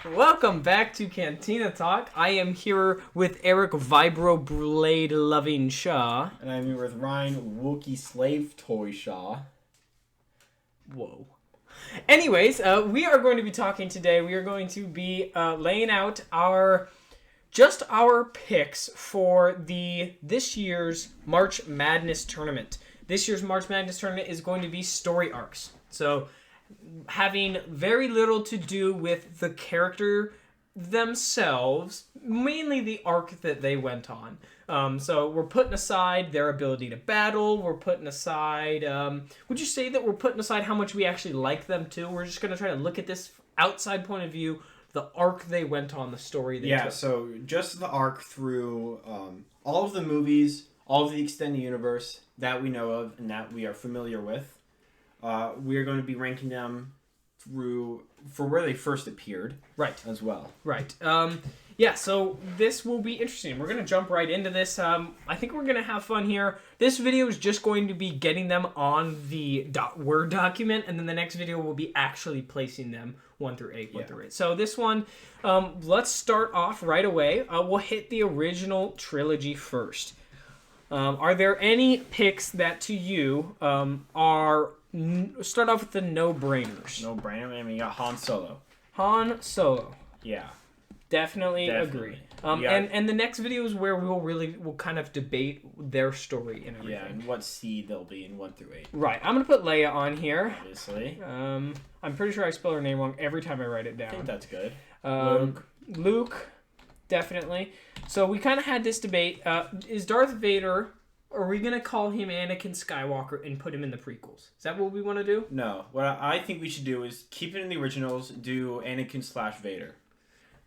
Welcome back to Cantina Talk. I am here with Eric Vibroblade Loving Shaw. And I'm here with Ryan Wookie Slave Toy Shaw. Whoa. Anyways, we are going to be talking today. We are going to be laying out our picks for this year's March Madness tournament. This year's March Madness tournament is going to be story arcs. So, having very little to do with the character themselves, mainly the arc that they went on. So we're putting aside their ability to battle. We're putting aside, would you say that we're putting aside how much we actually like them too? We're just going to try to look at this outside point of view, the arc they went on, the story they took. So just the arc through all of the movies, all of the extended universe that we know of and that we are familiar with. We are going to be ranking them for where they first appeared. Right. As well. Right. So this will be interesting. We're going to jump right into this. I think we're going to have fun here. This video is just going to be getting them on the Word document, and then the next video will be actually placing them 1 through 8. So this one, let's start off right away. We'll hit the original trilogy first. Are there any picks that to you are... Start off with the no-brainers. No-brainer? I mean, you got Han Solo. Han Solo. Yeah. Definitely agree. And the next video is where we'll kind of debate their story and everything. Yeah, and what seed they'll be in 1 through 8. Right. I'm going to put Leia on here. Obviously. I'm pretty sure I spell her name wrong every time I write it down. I think that's good. Luke, definitely. So we kind of had this debate. Is Darth Vader... Are we going to call him Anakin Skywalker and put him in the prequels? Is that what we want to do? No. What I think we should do is keep it in the originals, do Anakin/Vader.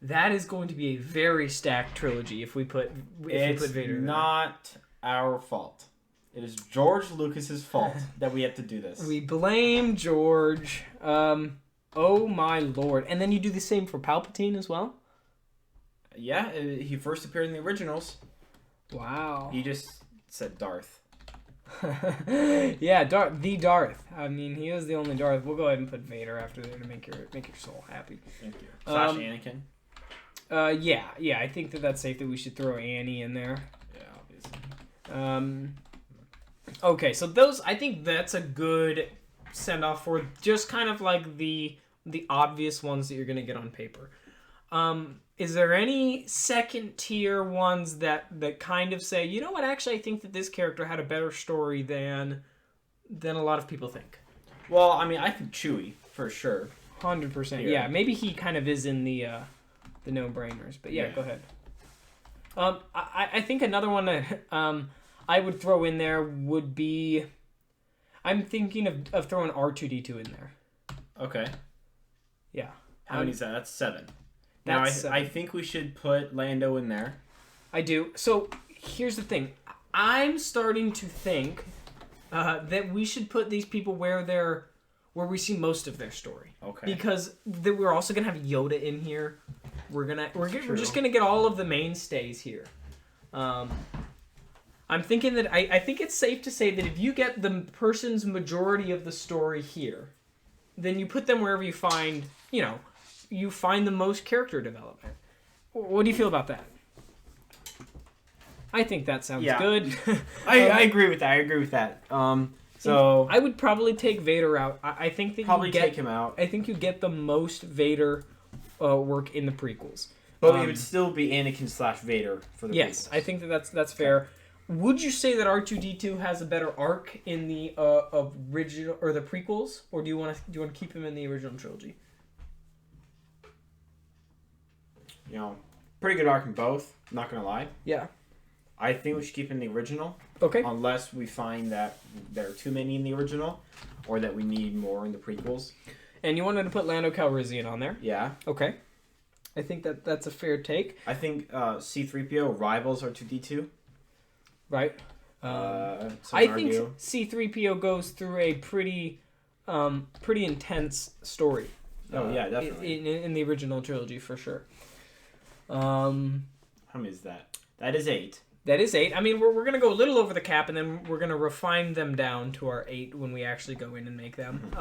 That is going to be a very stacked trilogy if we put Vader in. It's not our fault. It is George Lucas's fault that we have to do this. We blame George. Oh my lord. And then you do the same for Palpatine as well? Yeah, he first appeared in the originals. Wow. He just... said Darth. Yeah, Darth. I mean, he is the only Darth. We'll go ahead and put Vader after there to make your soul happy. Thank you. Slash Anakin. Yeah. I think that's safe that we should throw Annie in there. Yeah, obviously. Okay, so those, I think that's a good send off for just kind of like the obvious ones that you're gonna get on paper. Is there any second tier ones that kind of say, you know what, actually I think that this character had a better story than a lot of people think? Well, I mean, I think Chewie, for sure. 100%. Yeah, maybe he kind of is in the no-brainers, but yeah, go ahead. I think another one that I would throw in there would be, I'm thinking of throwing R2-D2 in there. Okay. Yeah. How many is that? That's 7. Now, I think we should put Lando in there. I do. So, here's the thing. I'm starting to think that we should put these people where we see most of their story. Okay. Because we're also going to have Yoda in here. We're just going to get all of the mainstays here. I'm thinking that I think it's safe to say that if you get the person's majority of the story here, then you put them wherever you find, you find the most character development. What do you feel about that? I think that sounds good. I agree with that. So I would probably take Vader out. I think that take him out. I think you get the most Vader work in the prequels. But it would still be Anakin/Vader for the prequels. Yes, I think that's fair. Would you say that R2-D2 has a better arc in the original or the prequels, or do you want to keep him in the original trilogy? Pretty good arc in both. I'm not gonna lie. Yeah. I think we should keep in the original. Okay. Unless we find that there are too many in the original, or that we need more in the prequels. And you wanted to put Lando Calrissian on there. Yeah. Okay. I think that's a fair take. I think C-3PO rivals R2-D2. Right. I think C-3PO goes through a pretty intense story. Oh yeah, definitely. In the original trilogy, for sure. How many is that? That is 8. That is 8. I mean, we're going to go a little over the cap, and then we're going to refine them down to our 8 when we actually go in and make them.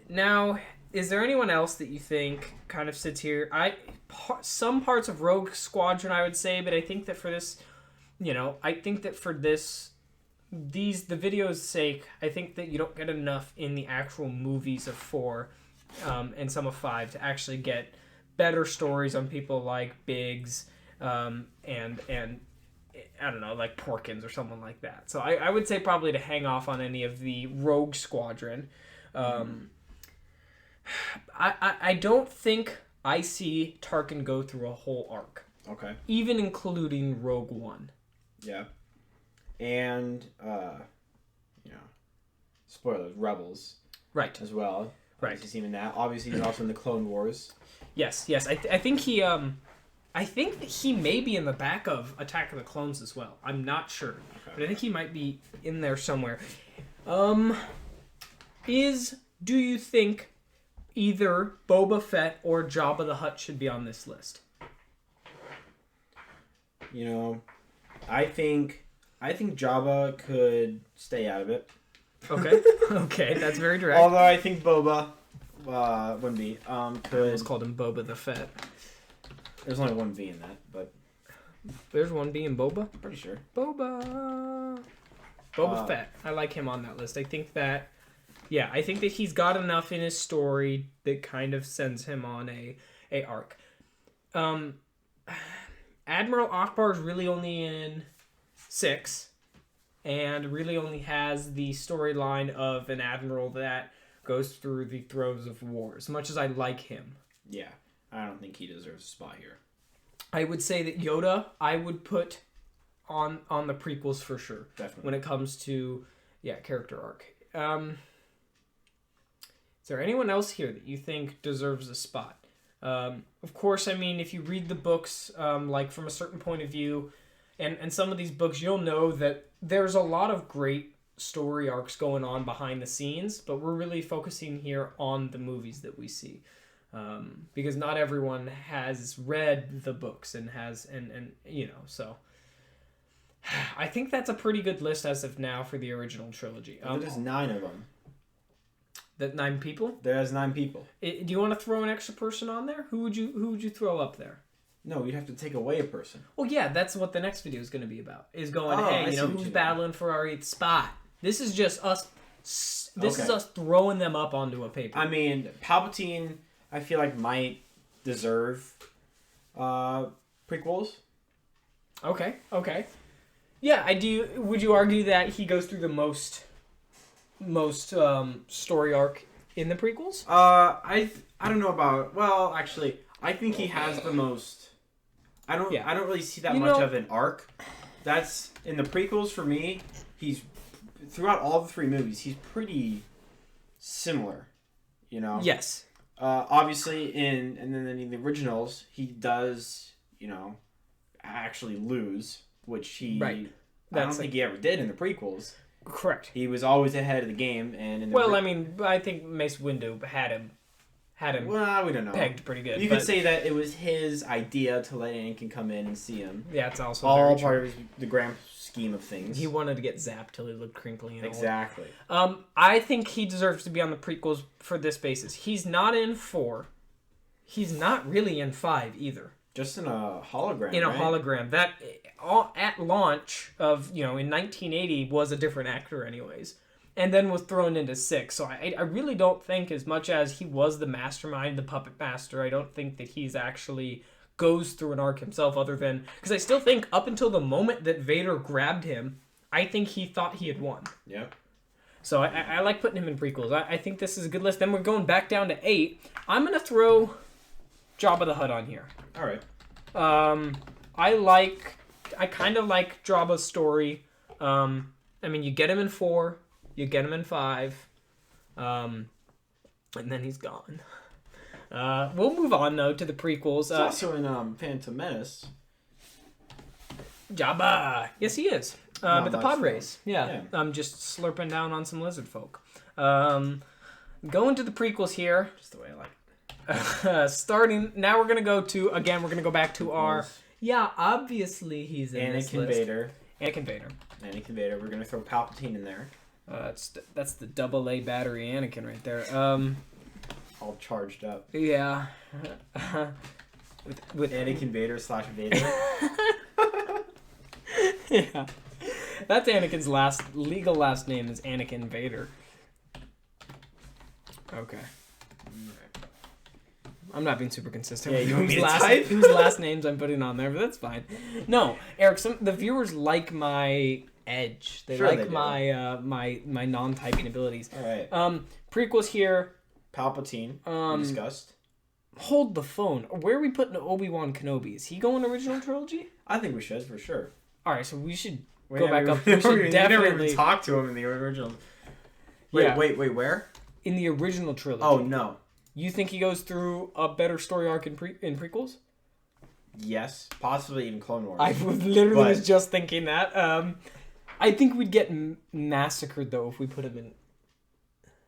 Now, Is there anyone else that you think kind of sits here? Some parts of Rogue Squadron I would say, but I think that for this, I think that for the video's sake, I think that you don't get enough in the actual movies of 4 and some of 5 to actually get better stories on people like Biggs and I don't know, like Porkins or someone like that. So I would say probably to hang off on any of the Rogue Squadron. I don't think I see Tarkin go through a whole arc. Okay. Even including Rogue One. Yeah. And, spoilers, Rebels. Right. As well. Right. He's even that. Obviously, he's also in the Clone Wars. Yes. I think he, I think that he may be in the back of Attack of the Clones as well. I'm not sure. Okay. But I think he might be in there somewhere. Do you think either Boba Fett or Jabba the Hutt should be on this list? I think Jabba could stay out of it. Okay. Okay, that's very direct. Although I think Boba wouldn't be. I almost called him Boba the Fett. There's only one V in that, but there's one V in Boba? Pretty sure. Boba Fett. I like him on that list. I think that he's got enough in his story that kind of sends him on a arc. Admiral Akbar is really only in 6 and really only has the storyline of an admiral that goes through the throes of war. As much as I like him. Yeah, I don't think he deserves a spot here. I would say that Yoda I would put on the prequels for sure. Definitely. When it comes to character arc. Is there anyone else here that you think deserves a spot? Of course, I mean, if you read the books, like from a certain point of view, and some of these books, you'll know that there's a lot of great story arcs going on behind the scenes, but we're really focusing here on the movies that we see. Because not everyone has read the books and so I think that's a pretty good list as of now for the original trilogy. There's 9 of them. That 9 people? There's 9 people. Do you want to throw an extra person on there? Who would you throw up there? No, you have to take away a person. Well, yeah, that's what the next video is going to be about. Is going, hey, who's battling for our 8th spot? This is just us. This is us throwing them up onto a paper. I mean, Palpatine, I feel like might deserve prequels. Okay. Yeah, I do. Would you argue that he goes through the most story arc in the prequels? I don't know about. Well, actually, I think he has the most. I don't really see that much of an arc. That's in the prequels for me. He's throughout all the 3 movies. He's pretty similar. Yes. Obviously, and then in the originals, he does actually lose, which he. Right. I don't think he ever did in the prequels. Correct. He was always ahead of the game, and in the I think Mace Windu had him. Well, we don't know. Pegged pretty good. You could say that it was his idea to let Anakin come in and see him. Yeah, it's also all part of the grand scheme of things. He wanted to get zapped till he looked crinkly and exactly. old. I think he deserves to be on the prequels for this basis. He's not in 4. He's not really in 5 either. Just in a hologram. In a hologram. That at launch of in 1980 was a different actor anyways. And then was thrown into 6. So I really don't think, as much as he was the mastermind, the puppet master, I don't think that he's actually goes through an arc himself, other than... Because I still think up until the moment that Vader grabbed him, I think he thought he had won. Yep. So I like putting him in prequels. I think this is a good list. Then we're going back down to 8. I'm going to throw Jabba the Hutt on here. All right. I kind of like Jabba's story. I mean, you get him in 4... You get him in 5, and then he's gone. We'll move on, though, to the prequels. He's also in Phantom Menace. Jabba! Yes, he is. But the pod race. Yeah. I'm just slurping down on some lizard folk. Going to the prequels here. Just the way I like it. Starting... Now we're going to go to... Again, we're going to go back to our... Yeah, obviously he's in this list. Anakin Vader. We're going to throw Palpatine in there. That's the AA battery Anakin right there. all charged up. Yeah. with Anakin Vader / Vader. Yeah. That's Anakin's legal last name is Anakin Vader. Okay. I'm not being super consistent. Yeah, you want me to type? Whose last names I'm putting on there, but that's fine. No, Eric, the viewers like my edge. They like my non-typing abilities. All right. Prequels here. Palpatine. We discussed. Hold the phone. Where are we putting Obi-Wan Kenobi? Is he going original trilogy? I think we should for sure. All right, so we should go back up. We should definitely never even talk to him in the original. Wait, where? In the original trilogy. Oh no. You think he goes through a better story arc in prequels? Yes, possibly even Clone Wars. I literally was just thinking that. I think we'd get massacred though if we put him in.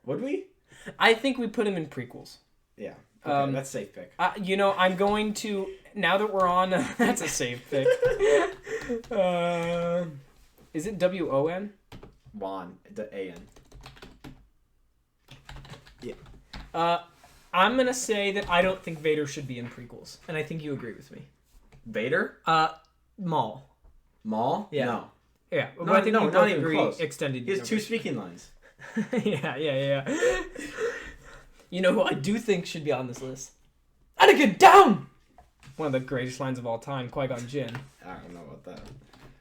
Would we? I think we put him in prequels. Yeah. Okay, that's a safe pick. I'm going to now that we're on. That's a safe pick. Is it WON? Juan, the AN. Yeah. I'm gonna say that I don't think Vader should be in prequels, and I think you agree with me. Vader? Maul. Maul? Yeah. No. Yeah, No, but I think we not both even agree. close. Extended. He has 2 speaking lines. Yeah. You know who I do think should be on this list? Anakin, down! One of the greatest lines of all time, Qui-Gon Jinn. I don't know about that.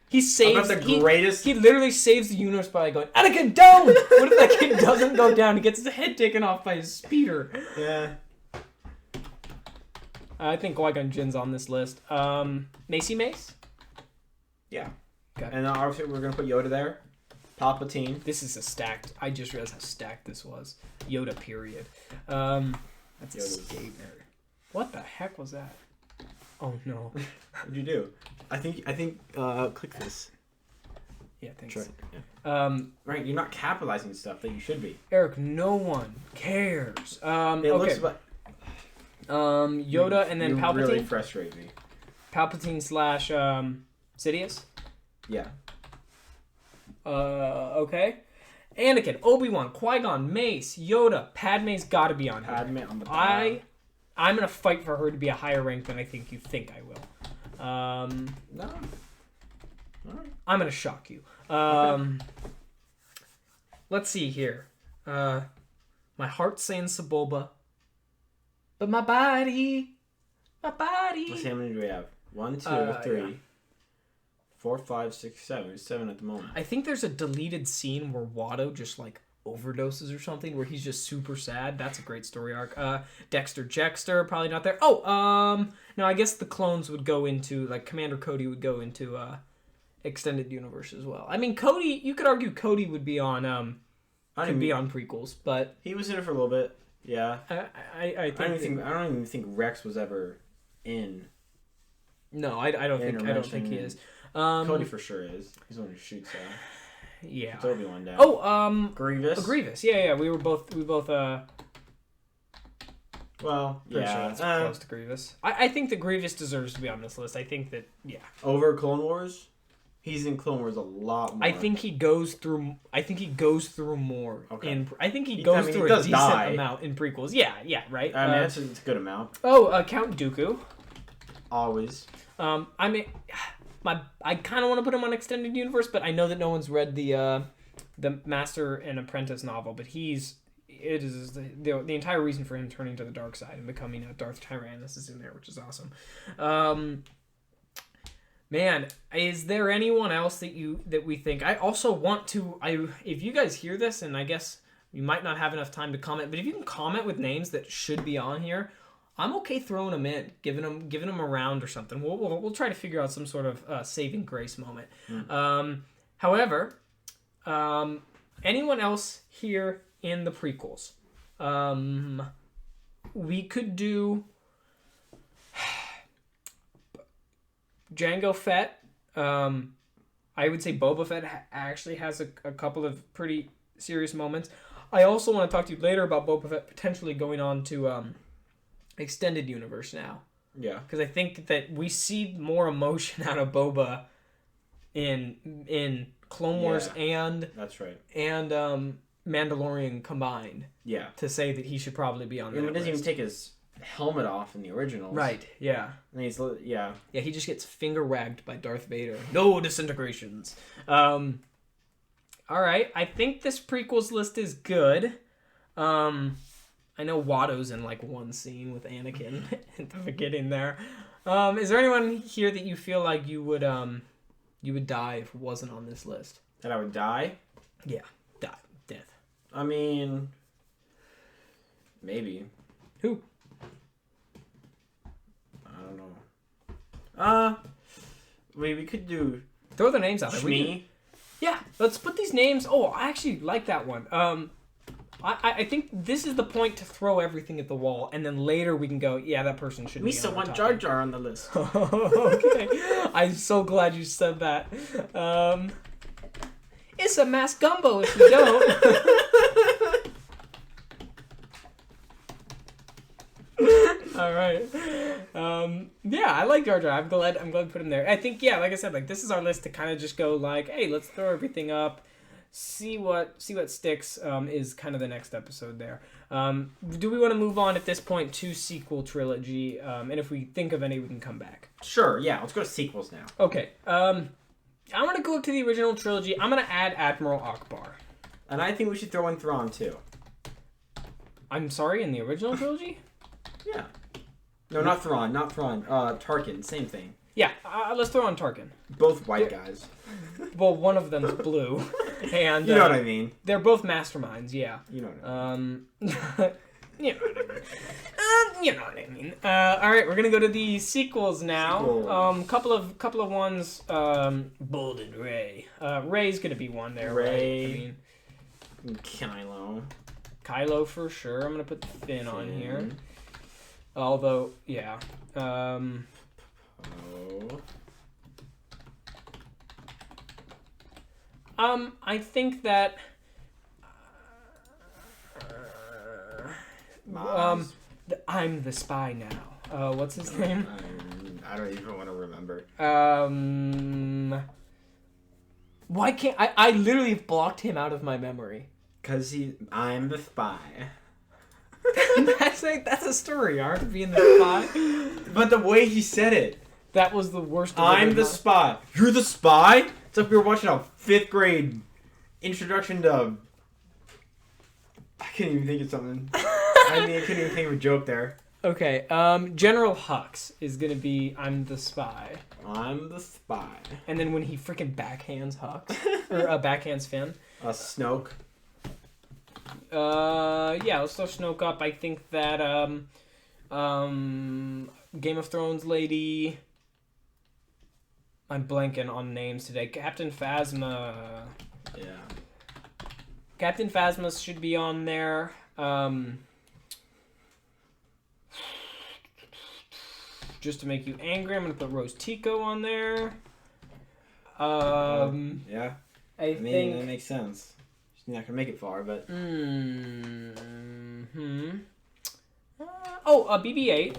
He saves greatest. He literally saves the universe by going, Anakin, down! What if that kid doesn't go down? He gets his head taken off by his speeder. Yeah. I think Qui-Gon Jinn's on this list. Macy Mace? Yeah. Okay. And obviously we're gonna put Yoda there. Palpatine. This is a stacked. I just realized how stacked this was. Yoda, period. That's Yoda's a scape. What the heck was that? Oh no. What'd you do? I think click this. Yeah, thanks. Sure. Yeah. Right, you're not capitalizing stuff that you should be. Eric, no one cares. It looks like Yoda and then Palpatine. Really frustrate me. Palpatine / Sidious. Yeah. Okay. Anakin, Obi-Wan, Qui-Gon, Mace, Yoda, Padme's got to be on here. Padme on the top. I'm gonna fight for her to be a higher rank than I think you think I will. No. All right. I'm gonna shock you. Let's see here. My heart's saying Sebulba, but my body. Let's see how many do we have. 1, 2, 3, yeah. 4, 5, 6, 7. It's 7 at the moment. I think there's a deleted scene where Watto just overdoses or something where he's just super sad. That's a great story arc. Dexter Jettster probably not there. No, I guess the clones would go into Commander Cody would go into extended universe as well. I mean, Cody, you could argue Cody would be on be on prequels, but he was in it for a little bit. Yeah. I don't even think Rex was ever in. No, I don't think he is. Cody for sure is. He's the one who shoots yeah. Obi-Wan down. Grievous. Grievous. Yeah. We both. Well, pretty sure that's close to Grievous. I think that Grievous deserves to be on this list. I think that over Clone Wars, he's in Clone Wars a lot more. I think he goes through more. Okay. I think he goes through a decent amount in prequels. Yeah, right. I mean, it's a good amount. Count Dooku. Always. I mean, I kind of want to put him on extended universe, but I know that no one's read the Master and Apprentice novel, but it is the entire reason for him turning to the dark side and becoming a Darth Tyrannus is in there, which is awesome. Man, is there anyone else that we think? I also want to. If you guys hear this, and I guess you might not have enough time to comment, but if you can comment with names that should be on here, I'm okay throwing them in, giving them a round or something. We'll try to figure out some sort of saving grace moment. However, anyone else here in the prequels? We could do Jango Fett. I would say Boba Fett actually has a couple of pretty serious moments. I also want to talk to you later about Boba Fett potentially going on to extended universe now. Yeah. Because I think that we see more emotion out of Boba in Clone Wars and that's right. And Mandalorian combined Yeah. to say that he should probably be on And that he doesn't even list. take his helmet off in the originals. Right, yeah. And he's, yeah. Yeah, he just gets finger wagged by Darth Vader. No disintegrations. Alright, I think this prequels list is good. I know Watto's in like one scene with Anakin at the beginning there. Is there anyone here that you feel like you would die if it wasn't on this list? That I would die? Yeah, die. Death. I mean, maybe. Who? I don't know. We could do Throw their names out there. Shmi. Yeah, let's put these names. Oh, I actually like that one. I think this is the point to throw everything at the wall, and then later we can go, yeah, that person should be Misa on the want top Jar 10. Jar on the list. Okay. I'm so glad you said that. It's a mass gumbo if you don't. All right. Yeah, I like Jar Jar. I'm glad to put him there. I think, yeah, like I said, like this is our list to kind of just go like, hey, let's throw everything up, see what sticks. Is kind of the next episode there. Do we want to move on at this point to sequel trilogy? And if we think of any, we can come back. Sure, yeah. Let's go to sequels now. Okay. I'm gonna go to the original trilogy. I'm gonna add Admiral Akbar. And I think we should throw in Thrawn, too. I'm sorry, in the original trilogy? Yeah. No, not Thrawn. Tarkin, same thing. Yeah, let's throw on Tarkin. Both white guys. Well, one of them's blue, and You know what I mean. they're both masterminds. Yeah. You know what I mean. You know what I mean. You know what I mean. All right, we're gonna go to the sequels now. Sequels. Couple of ones. Bold and Rey. Rey's gonna be one there. Rey. Right? I mean, Kylo. Kylo for sure. I'm gonna put Finn on here. Finn. Although, yeah. Oh. I think that. Maz. I'm the spy now. What's his name? I don't even want to remember. Why can't I literally blocked him out of my memory. Cause I'm the spy. that's a story arc, being the spy. But the way he said it. That was the worst. I'm the spy. You're the spy? It's like we were watching a 5th grade introduction to... I can't even think of something. I couldn't even think of a joke there. Okay, General Hux is gonna be I'm the spy. I'm the spy. And then when he freaking backhands Hux, or backhands Finn. Snoke. Yeah, let's throw Snoke up. I think that, Game of Thrones lady... I'm blanking on names today. Captain Phasma. Yeah. Captain Phasma should be on there. Just to make you angry, I'm gonna put Rose Tico on there. Yeah. I mean, think. that makes sense. She's not gonna make it far, but... BB-8.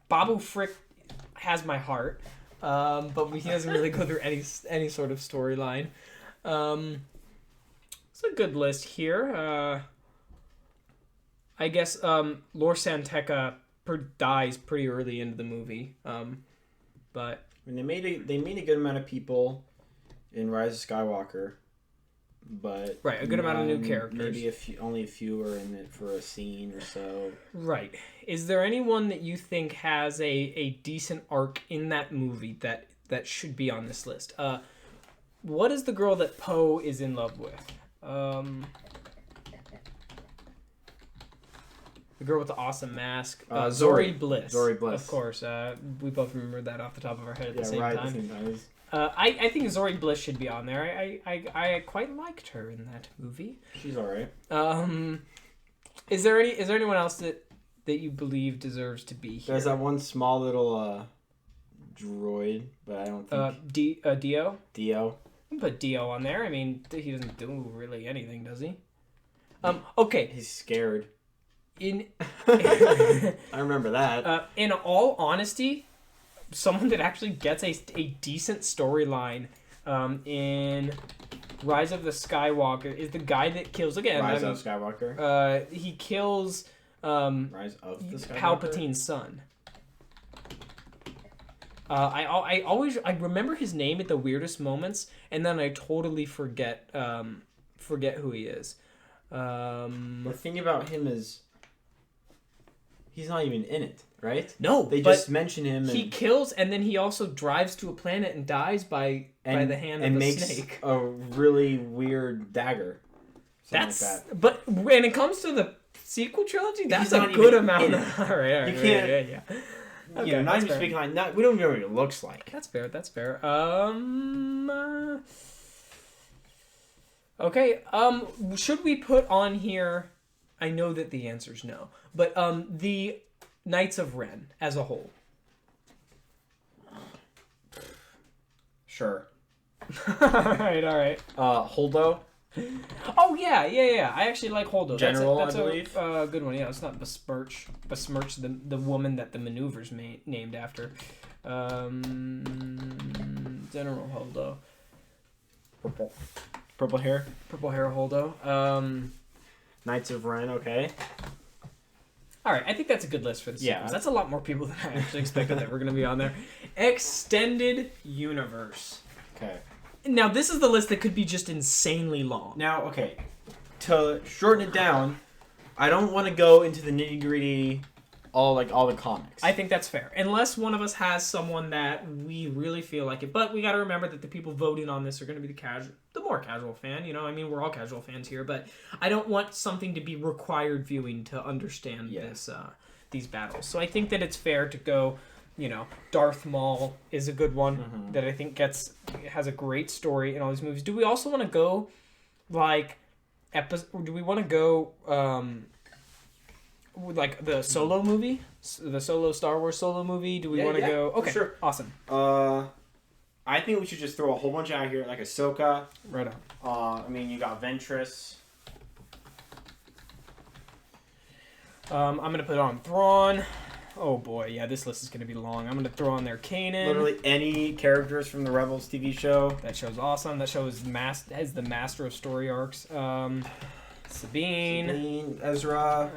Babu Frick has my heart. But he doesn't really go through any sort of storyline. It's a good list here. I guess Lor Santeca dies pretty early into the movie. But I mean, they made a good amount of people in Rise of Skywalker, but right, a good amount of new characters. Maybe only a few are in it for a scene or so. Right. Is there anyone that you think has a decent arc in that movie that should be on this list? What is the girl that Poe is in love with? The girl with the awesome mask. Zori Bliss. Zori Bliss. Of course. We both remember that off the top of our head at the same right, time. At the same time. I think Zori Bliss should be on there. I quite liked her in that movie. She's alright. Is there anyone else that you believe deserves to be here? There's that one small little droid, but I don't think Dio. Dio. You can put Dio on there. I mean, he doesn't do really anything, does he? Okay. He's scared. In I remember that. In all honesty, someone that actually gets a decent storyline in Rise of the Skywalker is the guy that kills again. Rise of Skywalker. He kills Rise of the Skywalker. Palpatine's son. I remember his name at the weirdest moments, and then I totally forget who he is. The thing about him is he's not even in it, right? No, they just mention him. He kills, and then he also drives to a planet and dies by the hand of a snake. A really weird dagger. That's like that. But when it comes to the sequel trilogy, that's He's a not good even amount. in Of, all right, you can't. yeah. Okay, You know, not even fair. speaking like we don't even know what it looks like. That's fair. Okay. Should we put on here? I know that the answer is no, but the Knights of Ren as a whole. Sure. all right. Holdo. Oh yeah. I actually like Holdo. General, that's I believe. a good one. Yeah, it's not Besmirch. Besmirch, the woman that the maneuvers named after. General Holdo. Purple hair. Purple hair Holdo. Knights of Ren. Okay. All right, I think that's a good list for the sequels. Yeah. That's a lot more people than I actually expected that were going to be on there. Extended Universe. Okay. Now, this is the list that could be just insanely long. Now, okay, to shorten it down, I don't want to go into the nitty gritty, all the comics. I think that's fair. Unless one of us has someone that we really feel like it. But we got to remember that the people voting on this are going to be the more casual fan. You know, I mean, we're all casual fans here. But I don't want something to be required viewing to understand these battles. So I think that it's fair to go... You know, Darth Maul is a good one that I think has a great story in all these movies. Do we also want to go, like, do we want to go, like, the Solo movie? The Star Wars Solo movie? Do we want to go? Okay, sure. Awesome. I think we should just throw a whole bunch out here, like Ahsoka. Right on. I mean, you got Ventress. I'm going to put on Thrawn. Oh boy, yeah, this list is going to be long. I'm going to throw on there Kanan. Literally any characters from the Rebels TV show. That show's awesome. That show is has the master of story arcs. Sabine, Ezra,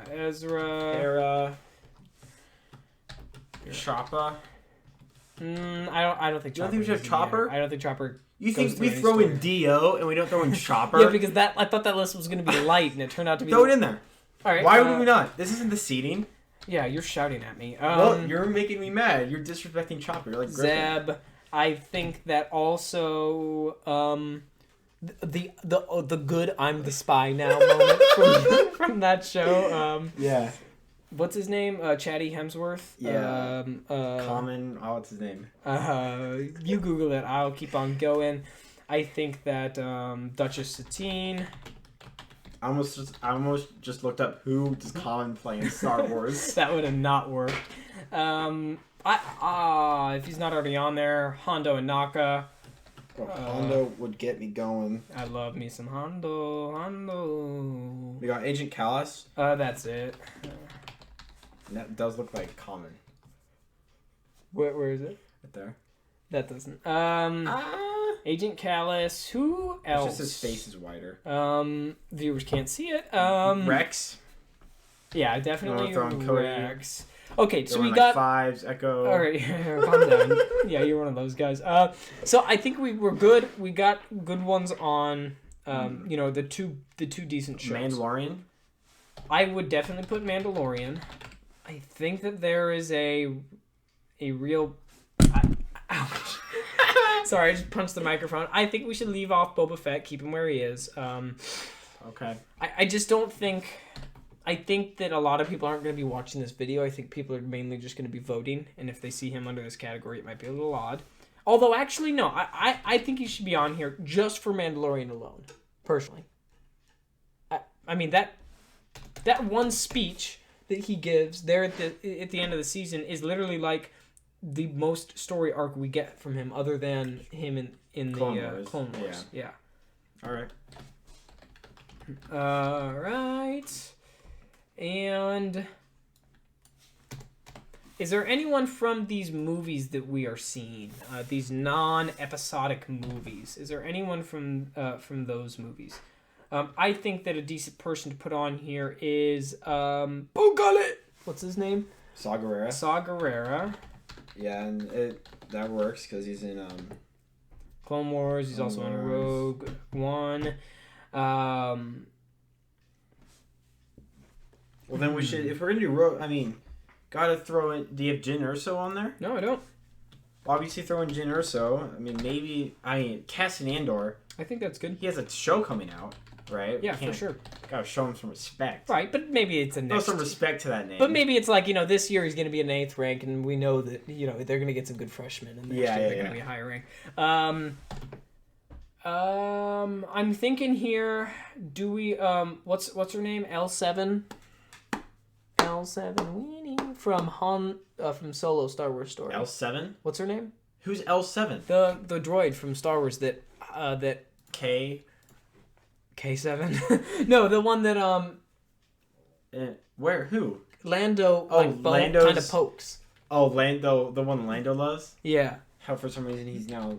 Hera, Choppa. I don't think. You don't think we should have Chopper? I don't think Chopper. You think we throw in Dio and we don't throw in Chopper? Yeah, because I thought that list was going to be light, and it turned out to be. Throw it in there. All right. Why would we not? This isn't the seating. Yeah, you're shouting at me. Well, you're making me mad. You're disrespecting Chopper. You're like Griffin. Zeb. I think that also the good I'm the spy now moment from that show. Yeah. What's his name? Chatty Hemsworth. Yeah. Common. Oh, what's his name? You Google it. I'll keep on going. I think that Duchess Satine. I almost just looked up who does Common play in Star Wars. That would have not worked. If he's not already on there, Hondo and Naka. Hondo would get me going. I love me some Hondo. We got Agent Kallus. That's it. That does look like Common. Where is it? Right there. That doesn't. Agent Kallus. Who else? It's just his face is wider. Viewers can't see it. Rex. Yeah, definitely throwing Cody. Rex. Okay, so we like got Fives, Echo. All right, calm down. Yeah, you're one of those guys. So I think we're good. We got good ones on. The two decent shows. Mandalorian. I would definitely put Mandalorian. I think that there is a real. Ouch. Sorry, I just punched the microphone. I think we should leave off Boba Fett, keep him where he is. Okay. I just don't think... I think that a lot of people aren't going to be watching this video. I think people are mainly just going to be voting, and if they see him under this category, it might be a little odd. Although, actually, no. I think he should be on here just for Mandalorian alone, personally. I mean, that one speech that he gives there at the end of the season is literally like the most story arc we get from him, other than him in the Clone Wars. Yeah. All right. All right. And Is there anyone from these movies that we are seeing, these non-episodic movies? Is there anyone from those movies? I think that a decent person to put on here is Bugale. What's his name? Saw Gerrera. Saw Gerrera. Yeah, and that works because he's in Clone Wars. He's also in Rogue One. Well, then we should, if we're gonna do Rogue, I mean, gotta throw in. Do you have Jyn Erso on there? No, I don't. Obviously, throw in Jyn Erso. I mean, maybe Cassian Andor. I think that's good. He has a show coming out, right? Yeah, for sure. Gotta show him some respect. Right, but maybe it's a next. Show some respect to that name. But maybe it's like, this year he's going to be an 8th rank, and we know that, they're going to get some good freshmen, and next year they're going to be a higher rank. I'm thinking here, do we, what's her name? L7? L7 Weenie from Solo Star Wars Story. L7? What's her name? Who's L7? The droid from Star Wars that K7? No, the one that where? Who? Lando kind of pokes. Oh, Lando, the one Lando loves? Yeah. How for some reason he's now.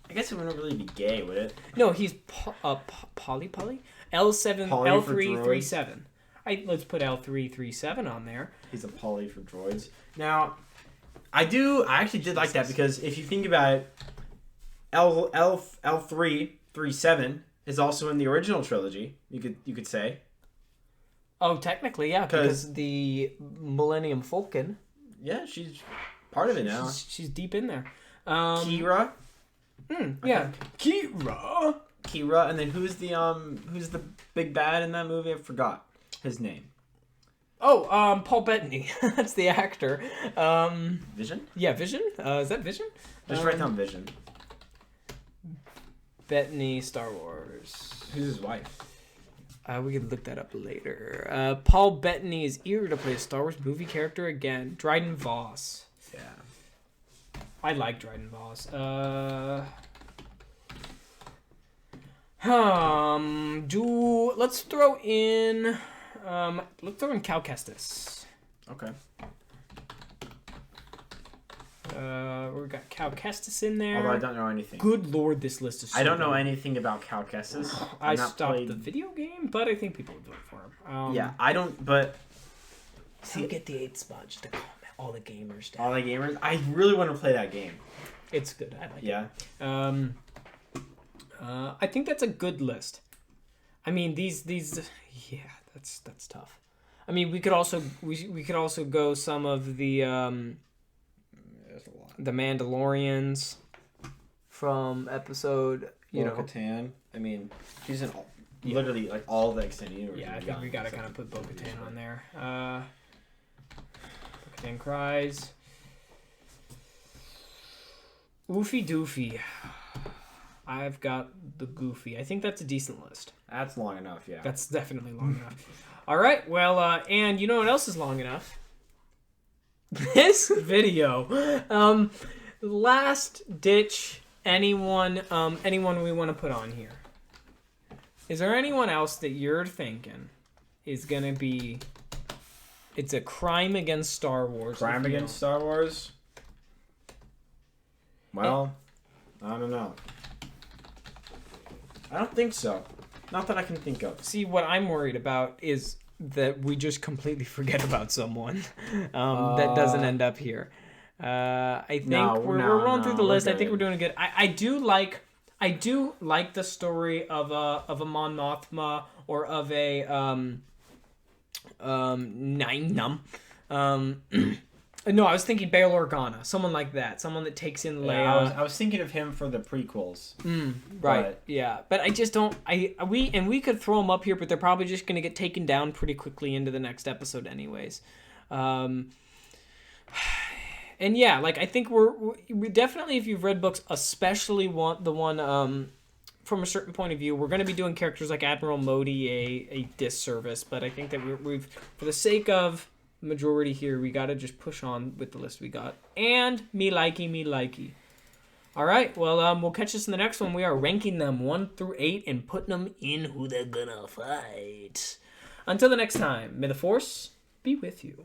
I guess it wouldn't really be gay, would it? No, he's Poly L7 Poly L337. Let's put L337 on there. He's a poly for droids. Now, I actually did like that because if you think about it, L337 is also in the original trilogy. You could say. Oh, technically, yeah, because the Millennium Falcon. Yeah, she's part of it now. She's deep in there. Kira. Yeah, Kira, and then who's the big bad in that movie? I forgot his name. Oh, Paul Bettany. That's the actor. Vision? Yeah, Vision. Is that Vision? Just write down Vision. Bettany, Star Wars. Who's his wife? We can look that up later. Paul Bettany is eager to play a Star Wars movie character again. Dryden Voss. Yeah. I like Dryden Voss. Let's throw in Cal Kestis. Okay. We got Cal Kestis in there. Although I don't know anything. Good lord, this list is so I don't know good. anything about Cal Kestis. I stopped the video game, but I think people would vote for him. Yeah, I don't, but... See, get the 8 spot just to calm all the gamers down. All the gamers? I really want to play that game. It's good. I like it. I think that's a good list. I mean, these yeah, that's tough. I mean, we could also go some of the Mandalorians from episode, Bo-Katan. I mean, she's in literally like all the extended universe. Yeah, I think we gotta kind of put Bo-Katan on there. Bo-Katan cries. Oofy Doofy. I've got the Goofy. I think that's a decent list. That's long enough, yeah. That's definitely long enough. All right, well, and you know what else is long enough? This video. Last ditch. Anyone we want to put on here? Is there anyone else that you're thinking is gonna be? It's a crime against Star Wars. Crime against Star Wars. Well, I don't know. I don't think so. Not that I can think of. See, what I'm worried about is that we just completely forget about someone that doesn't end up here. I think we're rolling through the list. I think we're doing good. I do like the story of a Mon Mothma or of a Nine Num. No, I was thinking Bail Organa, someone like that, someone that takes in Leia. Yeah, I was thinking of him for the prequels. Right. Yeah, but I just don't. We could throw them up here, but they're probably just gonna get taken down pretty quickly into the next episode, anyways. And yeah, like I think we definitely, if you've read books, especially the one from a certain point of view, we're going to be doing characters like Admiral Modi a disservice, but I think that we've for the sake of majority here, we got to just push on with the list we got. And me likey. All right, well, we'll catch us in the next one. We are ranking them 1 through 8 and putting them in who they're gonna fight. Until the next time, may the Force be with you.